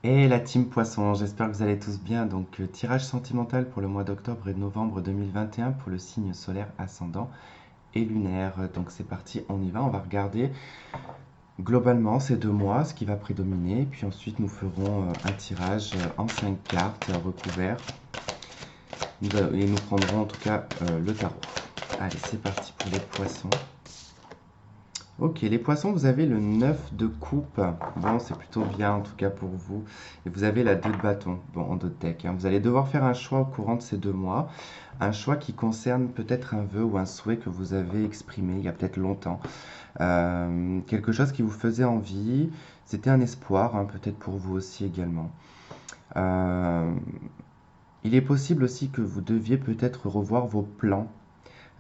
Et la team Poisson, j'espère que vous allez tous bien. Donc, tirage sentimental pour le mois d'octobre et de novembre 2021 pour le signe solaire ascendant et lunaire. Donc, c'est parti, on y va. On va regarder globalement ces 2 mois, ce qui va prédominer. Puis ensuite, nous ferons un tirage en 5 cartes recouvert. Et nous prendrons en tout cas le tarot. Allez, c'est parti pour les poissons. Ok, les poissons, vous avez le 9 de coupe. Bon, c'est plutôt bien en tout cas pour vous. Et vous avez la 2 de bâton, bon, en dos de deck, hein. Vous allez devoir faire un choix au courant de ces 2 mois. Un choix qui concerne peut-être un vœu ou un souhait que vous avez exprimé il y a peut-être longtemps. Quelque chose qui vous faisait envie. C'était un espoir, hein, peut-être pour vous aussi également. Euh, il est possible aussi que vous deviez peut-être revoir vos plans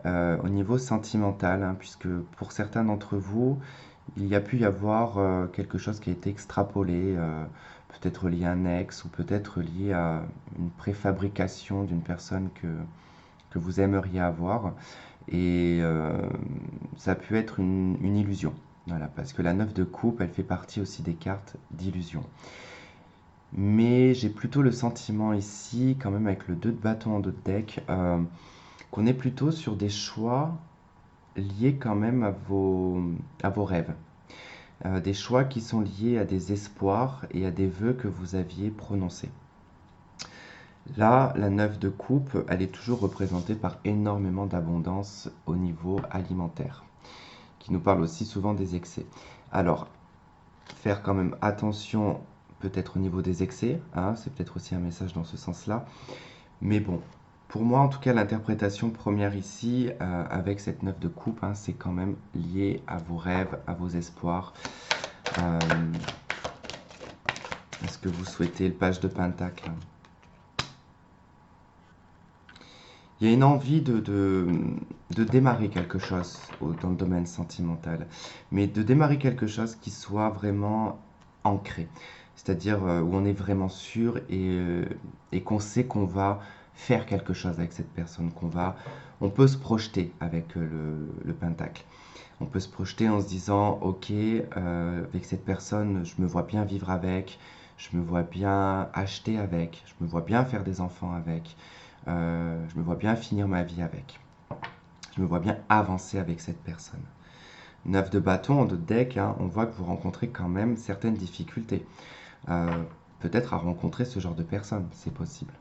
au niveau sentimental, hein, puisque pour certains d'entre vous, il y a pu y avoir quelque chose qui a été extrapolé, peut-être lié à un ex ou peut-être lié à une préfabrication d'une personne que vous aimeriez avoir. Et ça a pu être une illusion. Voilà, parce que la 9 de coupe, elle fait partie aussi des cartes d'illusion. Mais j'ai plutôt le sentiment ici, quand même avec le 2 de bâton en dos de deck, qu'on est plutôt sur des choix liés quand même à vos rêves. Des choix qui sont liés à des espoirs et à des vœux que vous aviez prononcés. Là, la 9 de coupe, elle est toujours représentée par énormément d'abondance au niveau alimentaire, qui nous parle aussi souvent des excès. Alors, faire quand même attention peut-être au niveau des excès, hein, c'est peut-être aussi un message dans ce sens-là. Mais bon, pour moi en tout cas, l'interprétation première ici, avec cette 9 de coupe, hein, c'est quand même lié à vos rêves, à vos espoirs. Euh, Est-ce que vous souhaitez le page de pentacle? Il y a une envie de démarrer quelque chose dans le domaine sentimental, mais de démarrer quelque chose qui soit vraiment ancré, c'est-à-dire où on est vraiment sûr et qu'on sait qu'on va faire quelque chose avec cette personne, on peut se projeter avec le pentacle. On peut se projeter en se disant, ok, avec cette personne, je me vois bien vivre avec, je me vois bien acheter avec, je me vois bien faire des enfants avec, je me vois bien finir ma vie avec, je me vois bien avancer avec cette personne. 9 de bâton en deux de deck, hein, on voit que vous rencontrez quand même certaines difficultés. Euh, Peut-être à rencontrer ce genre de personne, c'est possible.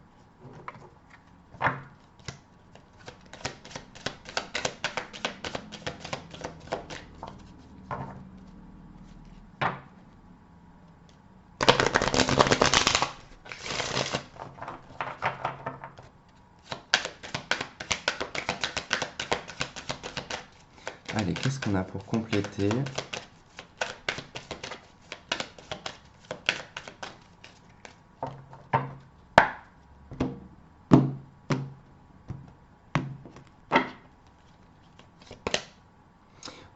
Allez, qu'est-ce qu'on a pour compléter?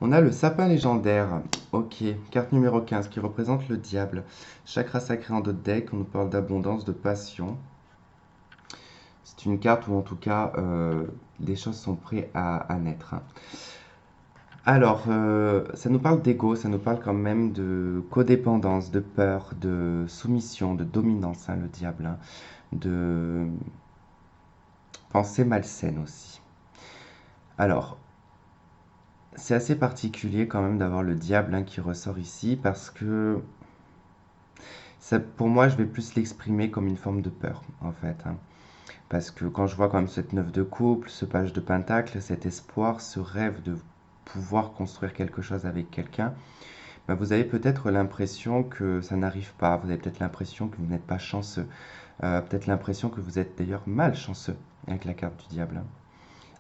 On a le sapin légendaire. Ok, carte numéro 15 qui représente le diable. Chakra sacré en dos de deck, on nous parle d'abondance, de passion. C'est une carte où en tout cas les choses sont prêtes à naître, hein. Alors, ça nous parle d'ego, ça nous parle quand même de codépendance, de peur, de soumission, de dominance, hein, le diable, hein, de pensée malsaine aussi. Alors, c'est assez particulier quand même d'avoir le diable, hein, qui ressort ici parce que ça, pour moi, je vais plus l'exprimer comme une forme de peur, en fait, hein. Parce que quand je vois quand même cette 9 de couple, ce page de pentacle, cet espoir, ce rêve de pouvoir construire quelque chose avec quelqu'un, ben vous avez peut-être l'impression que ça n'arrive pas. Vous avez peut-être l'impression que vous n'êtes pas chanceux. Peut-être l'impression que vous êtes d'ailleurs malchanceux avec la carte du diable, hein.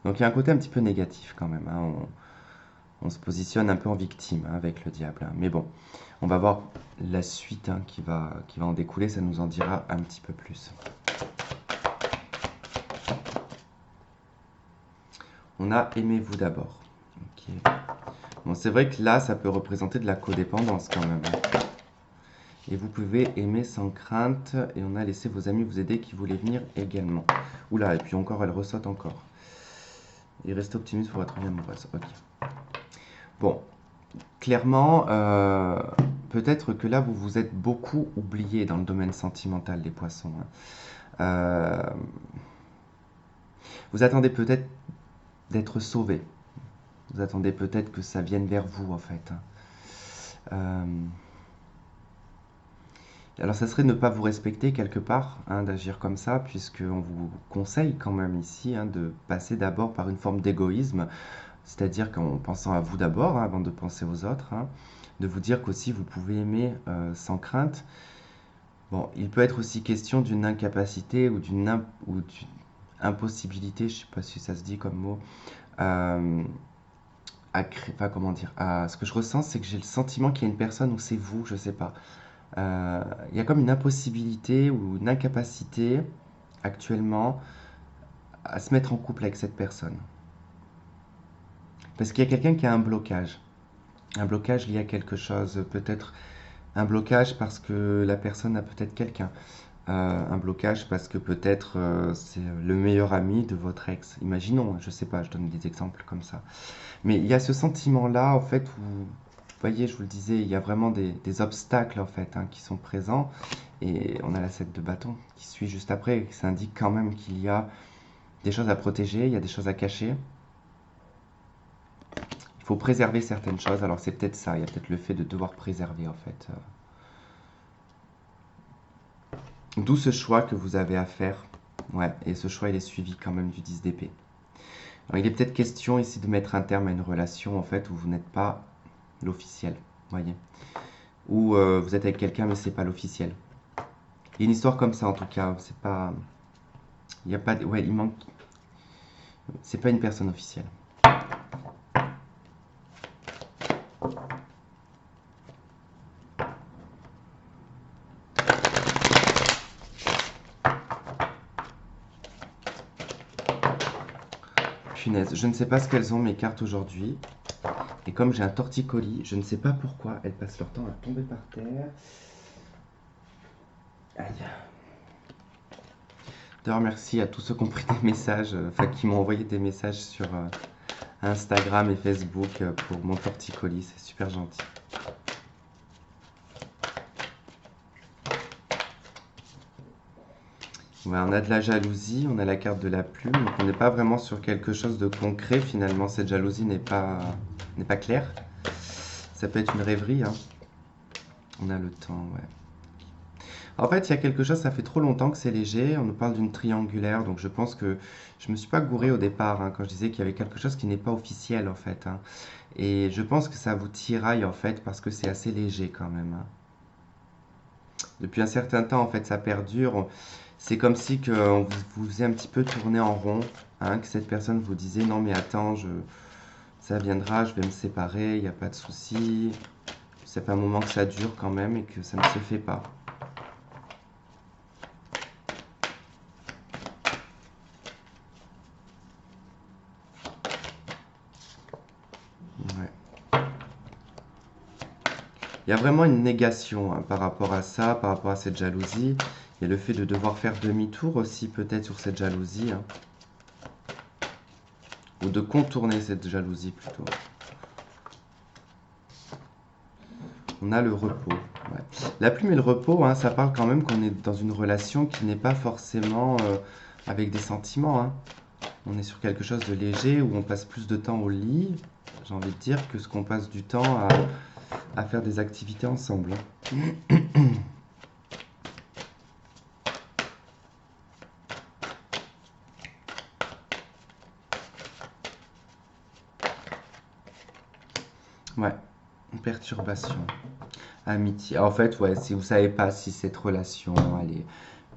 Donc il y a un côté un petit peu négatif quand même, hein. On se positionne un peu en victime, hein, avec le diable, hein. Mais bon, on va voir la suite, hein, qui va en découler. Ça nous en dira un petit peu plus. On a aimez-vous d'abord. Ok. Bon, c'est vrai que là, ça peut représenter de la codépendance quand même, hein. Et vous pouvez aimer sans crainte. Et on a laissé vos amis vous aider qui voulaient venir également. Oula, et puis encore, elle ressaute encore. Et restez optimiste pour votre vie amoureuse. Ok. Bon, clairement, peut-être que là, vous vous êtes beaucoup oublié dans le domaine sentimental, les poissons, hein. Euh, Vous attendez peut-être d'être sauvé. Vous attendez peut-être que ça vienne vers vous, en fait, hein. Euh, alors, ça serait ne pas vous respecter quelque part, hein, d'agir comme ça, puisqu'on vous conseille quand même ici, hein, de passer d'abord par une forme d'égoïsme, c'est-à-dire qu'en pensant à vous d'abord, hein, avant de penser aux autres, hein, de vous dire qu'aussi vous pouvez aimer sans crainte. Bon, il peut être aussi question d'une incapacité ou d'une impossibilité, je ne sais pas si ça se dit comme mot, euh, enfin, comment dire, ce que je ressens, c'est que j'ai le sentiment qu'il y a une personne où c'est vous, je sais pas. Il y a comme une impossibilité ou une incapacité actuellement à se mettre en couple avec cette personne. Parce qu'il y a quelqu'un qui a un blocage lié à quelque chose, peut-être un blocage parce que la personne a peut-être quelqu'un. Un blocage parce que peut-être c'est le meilleur ami de votre ex. Imaginons, je sais pas, je donne des exemples comme ça. Mais il y a ce sentiment-là, en fait, où, vous voyez, je vous le disais, il y a vraiment des obstacles, en fait, hein, qui sont présents. Et on a la 7 de bâton qui suit juste après, et ça indique quand même qu'il y a des choses à protéger, il y a des choses à cacher. Il faut préserver certaines choses, alors c'est peut-être ça, il y a peut-être le fait de devoir préserver, en fait. D'où ce choix que vous avez à faire. Ouais, et ce choix, il est suivi quand même du 10 d'épée. Alors, il est peut-être question ici de mettre un terme à une relation, en fait, où vous n'êtes pas l'officiel, voyez. Ou vous êtes avec quelqu'un, mais c'est pas l'officiel. Il y a une histoire comme ça, en tout cas. C'est pas... Il y a pas... Ouais, il manque... C'est pas une personne officielle. Punaise, je ne sais pas ce qu'elles ont mes cartes aujourd'hui. Et comme j'ai un torticolis, je ne sais pas pourquoi elles passent leur temps à tomber par terre. Aïe. D'ailleurs, merci à tous ceux qui ont pris des messages, enfin qui m'ont envoyé des messages sur Instagram et Facebook pour mon torticolis. C'est super gentil. Ouais, on a de la jalousie, on a la carte de la plume, donc on n'est pas vraiment sur quelque chose de concret finalement. Cette jalousie n'est pas claire. Ça peut être une rêverie, hein. On a le temps, ouais. En fait, il y a quelque chose, ça fait trop longtemps que c'est léger. On nous parle d'une triangulaire, donc je pense que je me suis pas gouré au départ, hein, quand je disais qu'il y avait quelque chose qui n'est pas officiel en fait, hein. Et je pense que ça vous tiraille en fait parce que c'est assez léger quand même, hein. Depuis un certain temps, en fait, ça perdure. C'est comme si que on vous faisait un petit peu tourner en rond, hein, que cette personne vous disait non mais attends, ça viendra, je vais me séparer, il n'y a pas de souci. Ça fait un moment que ça dure quand même et que ça ne se fait pas. Ouais. Il y a vraiment une négation, hein, par rapport à ça, par rapport à cette jalousie. Il y a le fait de devoir faire demi-tour aussi peut-être sur cette jalousie, hein, ou de contourner cette jalousie plutôt. On a le repos. Ouais. La plume et le repos, hein, ça parle quand même qu'on est dans une relation qui n'est pas forcément avec des sentiments, hein. On est sur quelque chose de léger où on passe plus de temps au lit, j'ai envie de dire, que ce qu'on passe du temps à faire des activités ensemble, hein. Ouais, une perturbation. Amitié. En fait, ouais, si vous savez pas si cette relation, elle est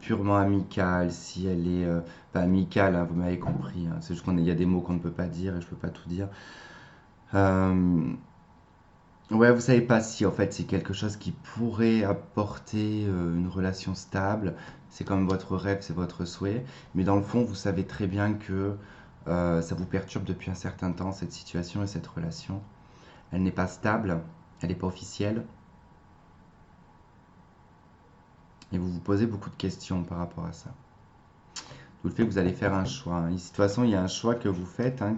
purement amicale, si elle est pas amicale, hein, vous m'avez compris, hein. C'est juste qu'il y a des mots qu'on ne peut pas dire et je peux pas tout dire. Euh, ouais, vous savez pas si en fait c'est quelque chose qui pourrait apporter une relation stable. C'est comme votre rêve, c'est votre souhait. Mais dans le fond, vous savez très bien que ça vous perturbe depuis un certain temps, cette situation et cette relation. Elle n'est pas stable, elle n'est pas officielle. Et vous vous posez beaucoup de questions par rapport à ça. D'où le fait que vous allez faire un choix, hein. Ici, de toute façon, il y a un choix que vous faites, hein,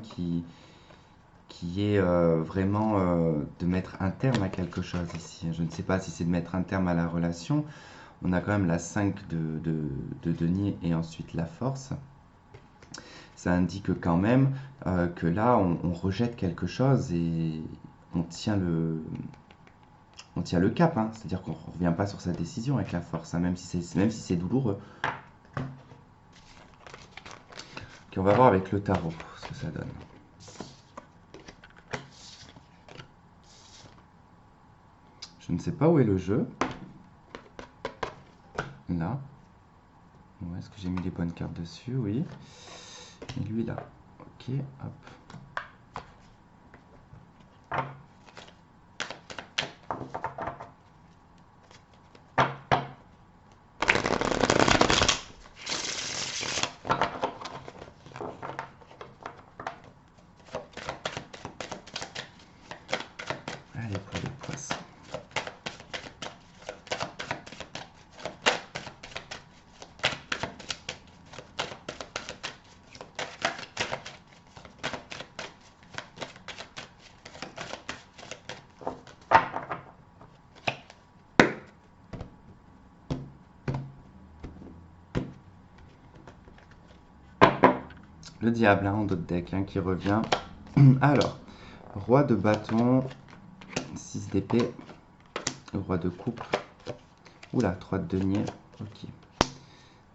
qui est vraiment de mettre un terme à quelque chose ici. Je ne sais pas si c'est de mettre un terme à la relation. On a quand même la 5 de denier et ensuite la force. Ça indique quand même que là, on rejette quelque chose et on tient le cap. Hein. C'est-à-dire qu'on ne revient pas sur sa décision avec la force, hein, même si c'est douloureux. Ok, on va voir avec le tarot ce que ça donne. Je ne sais pas où est le jeu. Là. Ouais, est-ce que j'ai mis les bonnes cartes dessus? Oui. Et lui là. Ok, hop. Allez, pour les poissons. Le diable, hein, en d'autres decks, hein, qui revient. Alors, roi de bâton, 6 d'épée, roi de coupe. Oula, 3 de denier. Ok.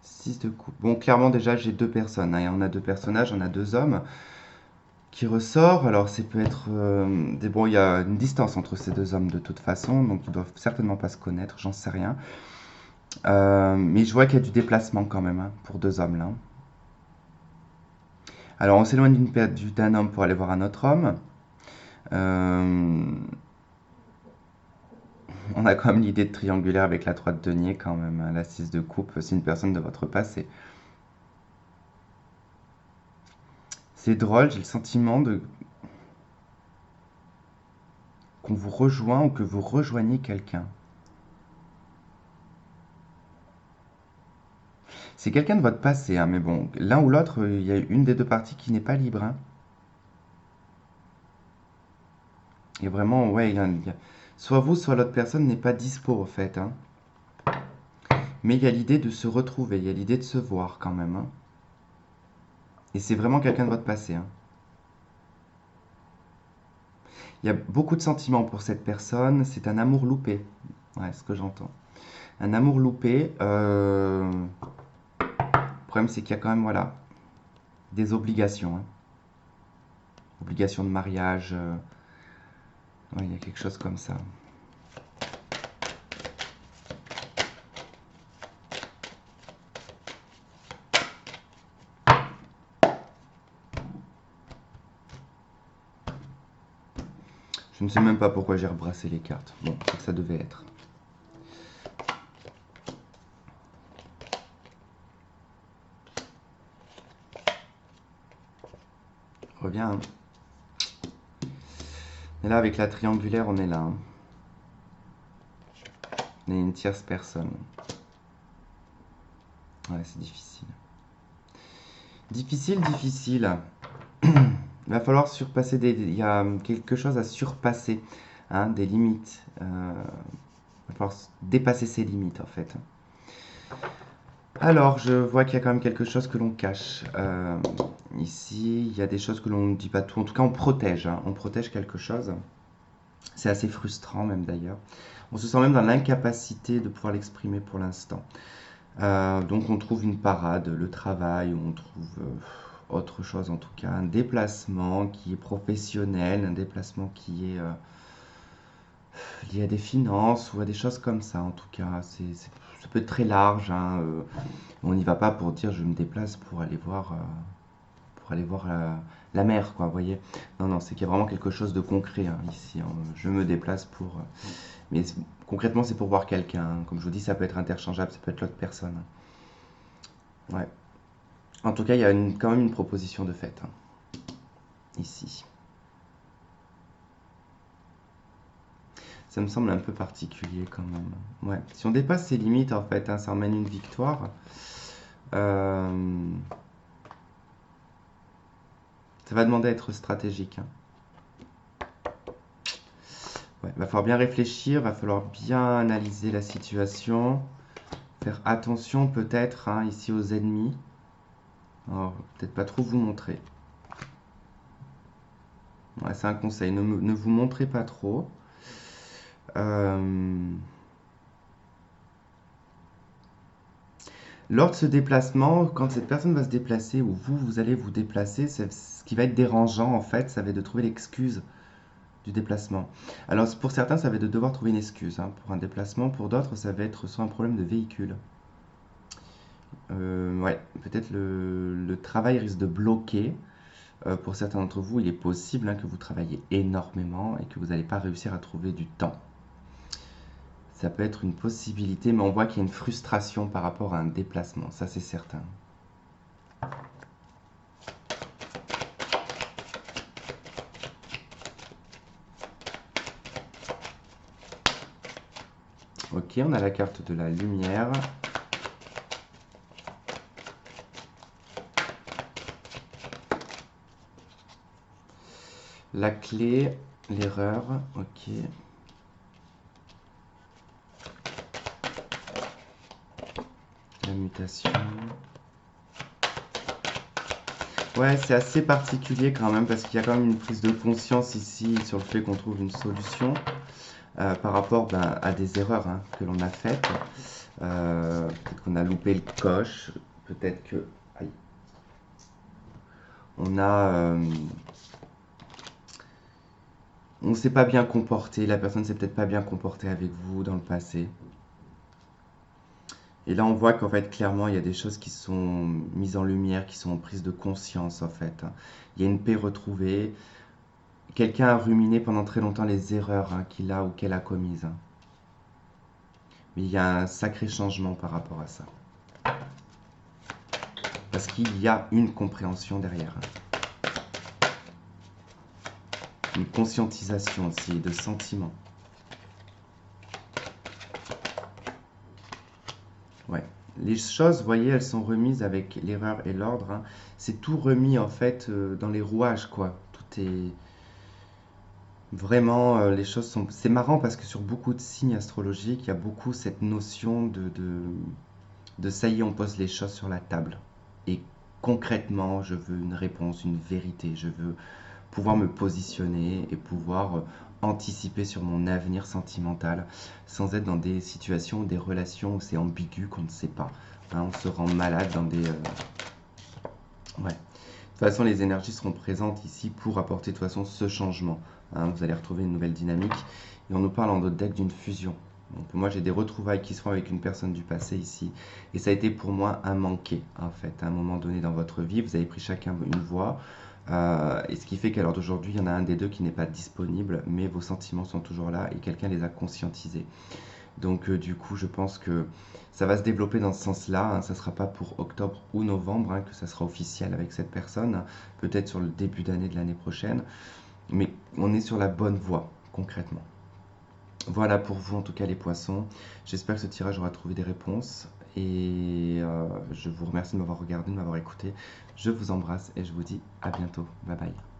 6 de coupe. Bon, clairement, déjà, j'ai deux personnes. Hein. On a deux personnages, on a deux hommes qui ressort. Alors, ça peut être... Bon, il y a une distance entre ces deux hommes de toute façon, donc ils doivent certainement pas se connaître, j'en sais rien. Mais je vois qu'il y a du déplacement quand même, hein, pour deux hommes là. Alors, on s'éloigne d'un homme pour aller voir un autre homme. On a quand même l'idée de triangulaire avec la 3 de denier quand même, hein, la 6 de coupe, c'est une personne de votre passé. C'est drôle, j'ai le sentiment qu'on vous rejoint ou que vous rejoignez quelqu'un. C'est quelqu'un de votre passé, hein, mais bon, l'un ou l'autre, il y a une des deux parties qui n'est pas libre. Hein. Et vraiment, ouais, soit vous, soit l'autre personne n'est pas dispo, en fait. Hein. Mais il y a l'idée de se retrouver, il y a l'idée de se voir quand même. Hein. Et c'est vraiment quelqu'un de votre passé. Hein. Il y a beaucoup de sentiments pour cette personne, c'est un amour loupé. Ouais, c'est ce que j'entends. Un amour loupé. Le problème, c'est qu'il y a quand même, voilà, des obligations. Hein. Obligations de mariage. Ouais, il y a quelque chose comme ça. Je ne sais même pas pourquoi j'ai rebrassé les cartes. Bon, c'est que ça devait être. Reviens. Hein. Et là, avec la triangulaire, on est là. Hein. On est une tierce personne. Ouais, c'est difficile. Difficile. Il va falloir surpasser il y a quelque chose à surpasser, hein, des limites. Il va falloir dépasser ses limites, en fait. Alors, je vois qu'il y a quand même quelque chose que l'on cache. Ici, il y a des choses que l'on ne dit pas tout. En tout cas, on protège. Hein. On protège quelque chose. C'est assez frustrant, même d'ailleurs. On se sent même dans l'incapacité de pouvoir l'exprimer pour l'instant. Donc, on trouve une parade, le travail, on trouve autre chose en tout cas. Un déplacement qui est professionnel, un déplacement qui est lié à des finances ou à des choses comme ça en tout cas. Ça peut être très large. Hein, on n'y va pas pour dire je me déplace pour aller voir la mer, quoi, vous voyez. Non, c'est qu'il y a vraiment quelque chose de concret hein, ici. Hein. Je me déplace pour... mais concrètement, c'est pour voir quelqu'un. Hein. Comme je vous dis, ça peut être interchangeable, ça peut être l'autre personne. Ouais. En tout cas, il y a quand même une proposition de fait. Hein, ici. Ça me semble un peu particulier quand même. Ouais. Si on dépasse ses limites, en fait, hein, ça emmène une victoire. Ça va demander à être stratégique. Hein. Ouais, va falloir bien réfléchir, va falloir bien analyser la situation, faire attention peut-être hein, ici aux ennemis. Alors, peut-être pas trop vous montrer. Ouais, c'est un conseil, ne vous montrez pas trop. Euh, Lors de ce déplacement, quand cette personne va se déplacer ou vous allez vous déplacer, ce qui va être dérangeant en fait, ça va être de trouver l'excuse du déplacement. Alors pour certains, ça va être de devoir trouver une excuse hein, pour un déplacement, pour d'autres, ça va être soit un problème de véhicule. Ouais, peut-être le travail risque de bloquer. Pour certains d'entre vous, il est possible hein, que vous travaillez énormément et que vous n'allez pas réussir à trouver du temps. Ça peut être une possibilité, mais on voit qu'il y a une frustration par rapport à un déplacement, ça c'est certain. Ok, on a la carte de la lumière. La clé, l'erreur, ok. La mutation. Ouais, c'est assez particulier quand même parce qu'il y a quand même une prise de conscience ici sur le fait qu'on trouve une solution par rapport à des erreurs hein, que l'on a faites. Peut-être qu'on a loupé le coche, peut-être que... Aïe. On a... on ne s'est pas bien comporté, la personne ne s'est peut-être pas bien comportée avec vous dans le passé. Et là, on voit qu'en fait, clairement, il y a des choses qui sont mises en lumière, qui sont en prise de conscience, en fait. Il y a une paix retrouvée. Quelqu'un a ruminé pendant très longtemps les erreurs hein, qu'il a ou qu'elle a commises. Mais il y a un sacré changement par rapport à ça. Parce qu'il y a une compréhension derrière. Une conscientisation aussi de sentiments. Ouais. Les choses, vous voyez, elles sont remises avec l'erreur et l'ordre. Hein. C'est tout remis en fait dans les rouages, quoi. Tout est vraiment, les choses sont. C'est marrant parce que sur beaucoup de signes astrologiques, il y a beaucoup cette notion de ça y est, on pose les choses sur la table. Et concrètement, je veux une réponse, une vérité. Je veux pouvoir me positionner et pouvoir anticiper sur mon avenir sentimental sans être dans des situations ou des relations où c'est ambigu qu'on ne sait pas. Hein, on se rend malade dans des... Ouais. De toute façon, les énergies seront présentes ici pour apporter de toute façon ce changement. Hein, vous allez retrouver une nouvelle dynamique. Et on nous parle en notre deck d'une fusion. Donc moi, j'ai des retrouvailles qui se font avec une personne du passé ici. Et ça a été pour moi un manqué, en fait. À un moment donné dans votre vie, vous avez pris chacun une voie. Et ce qui fait qu'à l'heure d'aujourd'hui, il y en a un des deux qui n'est pas disponible, mais vos sentiments sont toujours là et quelqu'un les a conscientisés. Donc du coup, je pense que ça va se développer dans ce sens-là. Hein. Ça ne sera pas pour octobre ou novembre hein, que ça sera officiel avec cette personne. Hein. Peut-être sur le début d'année de l'année prochaine. Mais on est sur la bonne voie, concrètement. Voilà pour vous en tout cas les poissons. J'espère que ce tirage aura trouvé des réponses. Et je vous remercie de m'avoir regardé, de m'avoir écouté. Je vous embrasse et je vous dis à bientôt. Bye bye.